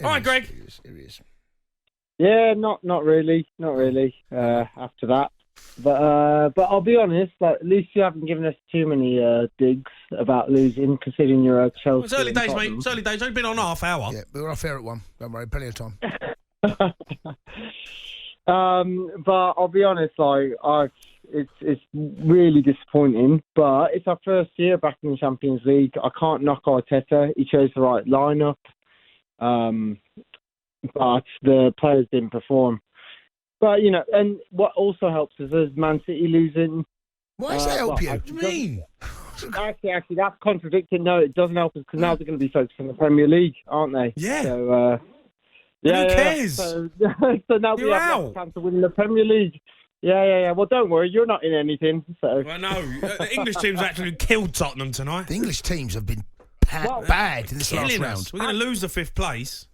All right, Greg. It is. Yeah, not really. After that, but I'll be honest. Like, at least you haven't given us too many digs about losing, considering you're a Chelsea. It's early days, Tottenham. mate. It's early days. Only been on half hour. Yeah, we were off air at 1. Don't worry, plenty of time. But I'll be honest. Like, it's really disappointing. But it's our first year back in the Champions League. I can't knock Arteta. He chose the right lineup. But the players didn't perform. But, you know, and what also helps is Man City losing. Why does that help you? What do you mean? Actually, that's contradicting. No, it doesn't help us because now they're going to be focused on the Premier League, aren't they? Yeah. So, Who cares? So now we You're have out. a chance to win the Premier League. Yeah. Well, don't worry, you're not in anything. So. Well, no, the English team's actually killed Tottenham tonight. The English teams have been bad in this last Killing round. us. We're going to lose the 5th place.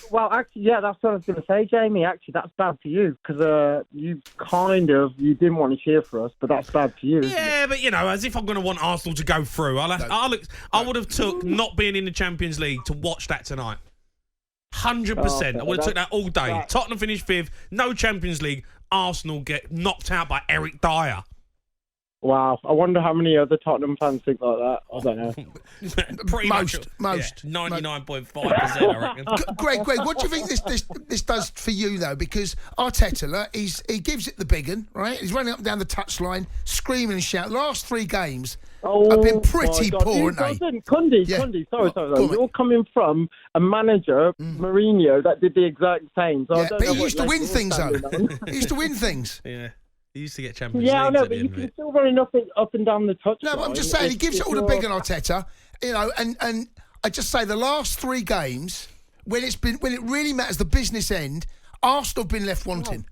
Well, actually, yeah, that's what I was going to say, Jamie. Actually, that's bad for you because you didn't want to cheer for us, but that's bad for you. Yeah, but you know, as if I'm going to want Arsenal to go through. I would have took not being in the Champions League to watch that tonight. 100%. I would have took that all day. Tottenham finished 5th, no Champions League. Arsenal get knocked out by Eric Dier. Wow, I wonder how many other Tottenham fans think like that. I don't know. Most. 99.5%, I reckon. Greg, what do you think this does for you, though? Because Arteta, he gives it the big one, right? He's running up and down the touchline, screaming and shouting. Last 3 games have been pretty poor, haven't they? Kundi, sorry. You're coming from a manager, Mourinho, that did the exact same. So yeah, but he used to win things, though. He used to win things. Yeah. He used to get Champions League. Yeah, I know, but you can still running up and down the touchline. No, but I'm just saying, he gives it all the big on Arteta, you know, and I just say the last 3 games, when it really matters, the business end, Arsenal have been left wanting.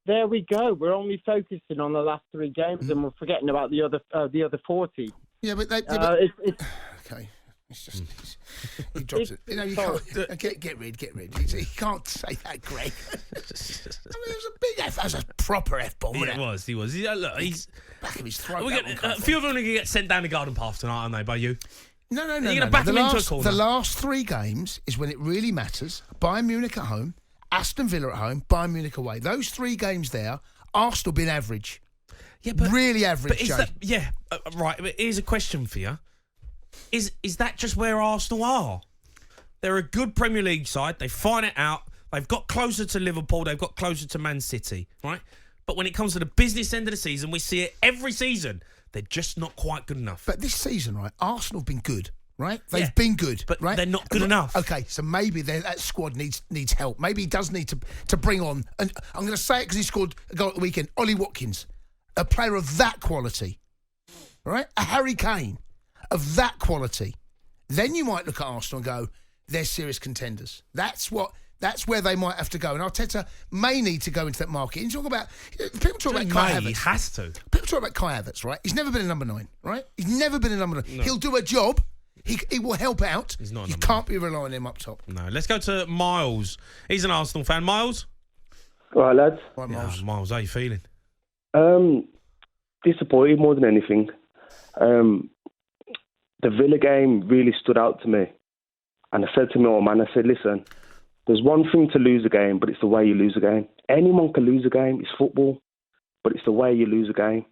There we go. We're only focusing on the last 3 games, and we're forgetting about the other 40. Yeah, but okay. It's just he drops it. You know, you can't get rid. He can't say that, Greg. I mean, it was a big F. That was a proper F-bomb. Yeah, it was. He was. Look, he's back of his throat. A few of them are going to get sent down the garden path tonight, aren't they? By you? No. You're going to back them into a corner. The last 3 games is when it really matters. Bayern Munich at home, Aston Villa at home, Bayern Munich away. Those 3 games there, Arsenal been average. Yeah, but really average. But is that, right. But here's a question for you. Is that just where Arsenal are? They're a good Premier League side. They find it out. They've got closer to Liverpool. They've got closer to Man City, right? But when it comes to the business end of the season, we see it every season. They're just not quite good enough. But this season, right, Arsenal have been good, right? They've been good, but right? They're not good enough. Okay, so maybe that squad needs help. Maybe he does need to bring on, and I'm going to say it because he scored a goal at the weekend, Ollie Watkins, a player of that quality, right? A Harry Kane of that quality. Then you might look at Arsenal and go, they're serious contenders. That's where they might have to go. And Arteta may need to go into that market. And people talk about Kai Havertz. He has to. People talk about Kai Havertz, right? He's never been a number 9, right? He's never been a number 9. No. He'll do a job. He will help out. He's not. You can't be relying on him up top. No. Let's go to Miles. He's an Arsenal fan. Miles? All right, lads. Right, Miles. Yeah, Miles, how you feeling? Disappointed more than anything. The Villa game really stood out to me. And I said to my old man, I said, listen, there's one thing to lose a game, but it's the way you lose a game. Anyone can lose a game. It's football. But it's the way you lose a game.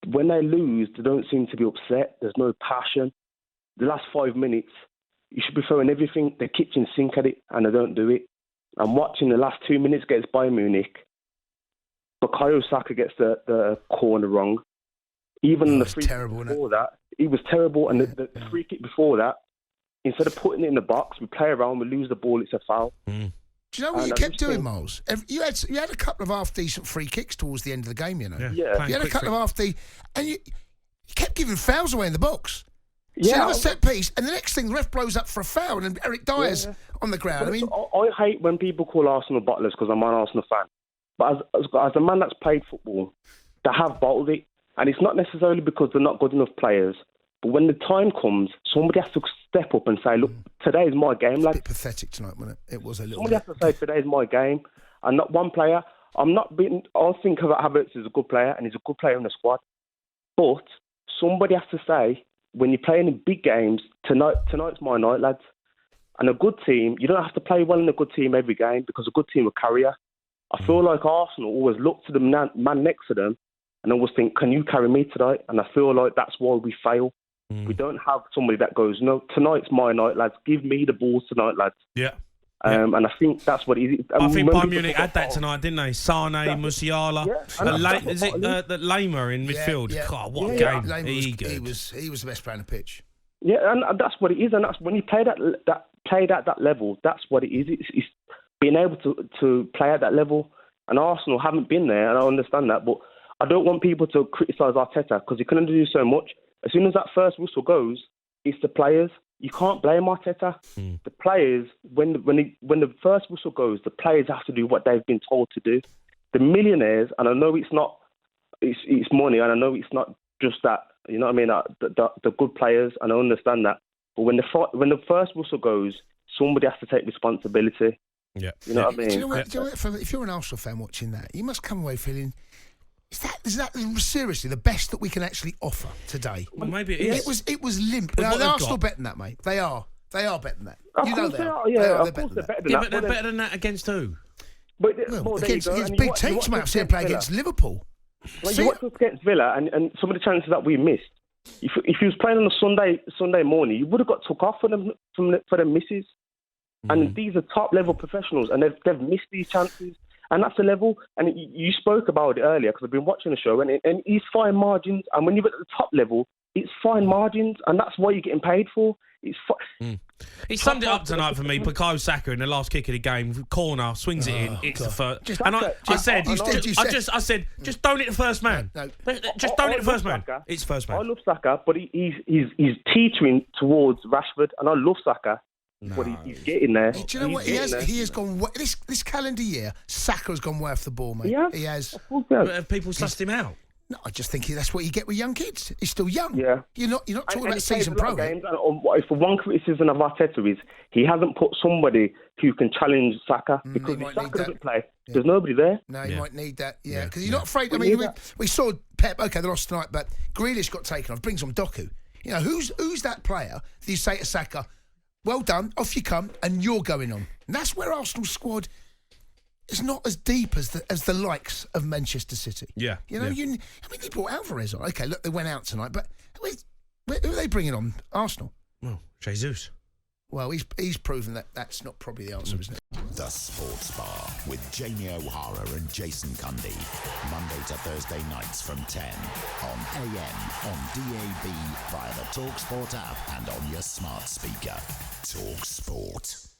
When they lose, they don't seem to be upset. There's no passion. The last 5 minutes, you should be throwing everything, the kitchen sink at it, and they don't do it. I'm watching the last 2 minutes against Bayern Munich. Bukayo Saka gets the corner wrong. Even the free kick before that, it was terrible. And the free kick before that, instead of putting it in the box, we play around, we lose the ball, it's a foul. Do you know what you kept doing, Miles? You had a couple of half-decent free kicks towards the end of the game, you know. Yeah. You had a couple of half-decent... And you kept giving fouls away in the box. So you have a set piece, and the next thing, the ref blows up for a foul, and Eric Dyer's on the ground. I hate when people call Arsenal bottlers because I'm an Arsenal fan. But as a man that's played football, they have bottled it. And it's not necessarily because they're not good enough players. But when the time comes, somebody has to step up and say, look, today is my game, lad. It's a bit pathetic tonight, wasn't it? It was a little Somebody has to say, today is my game. And not one player. I think Havertz is a good player, and he's a good player in the squad. But somebody has to say, when you're playing in big games, tonight's my night, lads. And a good team, you don't have to play well in a good team every game because a good team will carry you. I feel like Arsenal always look to the man next to them and always think, can you carry me tonight? And I feel like that's why we fail. We don't have somebody that goes, no, tonight's my night, lads. Give me the balls tonight, lads. Yeah. And I think that's what it is. I think Bayern Munich had that tonight, didn't they? Sane, Musiala, is it the Lama in midfield? Yeah. God, what a game! He was the best player on the pitch. Yeah, and that's what it is, and that's when you play played at that level. That's what it is. It's being able to play at that level. And Arsenal haven't been there, and I understand that, but I don't want people to criticise Arteta because he can only do so much. As soon as that first whistle goes, it's the players. You can't blame Arteta. The players, when the first whistle goes, the players have to do what they've been told to do. The millionaires, and I know it's money, and I know it's not just that. You know what I mean? The good players, and I understand that. But when the first whistle goes, somebody has to take responsibility. Yeah, you know what I mean. Do you know what, if you're an Arsenal fan watching that, you must come away feeling. Is that seriously the best that we can actually offer today? Well, maybe it is. It was limp. No, they're Arsenal better than that, mate. They are better than that. You know they are. Yeah, of course they're better than that. But they're better than that against who? But against big teams, mate. I've seen them play against Liverpool. Like you watch us against Villa, and some of the chances that we missed. If he was playing on a Sunday morning, you would have got took off for them misses. And these are top level professionals, and they've missed these chances. And that's the level. And you spoke about it earlier because I've been watching the show, and it's fine margins. And when you're at the top level, it's fine margins, and that's what you're getting paid for. He summed it up tonight for me. Bukayo Saka in the last kick of the game, corner, swings it in. It's the first. I said, just don't hit the first man. No. Just don't hit the first man. It's first man. I love Saka, but he's teetering towards Rashford, and I love Saka. No. But he's getting there. Do you know what? He has gone. This calendar year, Saka has gone way off the ball, mate. Yeah, he has. But have people sussed him out? No, I just think that's what you get with young kids. He's still young. Yeah, you're not talking about season pro. If one criticism of Arteta is he hasn't put somebody who can challenge Saka because if Saka doesn't play, there's nobody there. No, he might need that. Yeah, because he's not afraid. I mean, we saw Pep. Okay, they lost tonight, but Grealish got taken off. Brings on Doku. You know, who's that player that you say to Saka, well done, off you come, and you're going on. And that's where Arsenal's squad is not as deep as the likes of Manchester City. Yeah. You know, they brought Alvarez on. Okay, look, they went out tonight, but who are they bringing on? Arsenal? Well, Jesus. Well, he's proven that's not probably the answer, isn't it? The Sports Bar with Jamie O'Hara and Jason Cundy. Monday to Thursday nights from 10 on AM, on DAB, via the talkSPORT app and on your smart speaker. talkSPORT.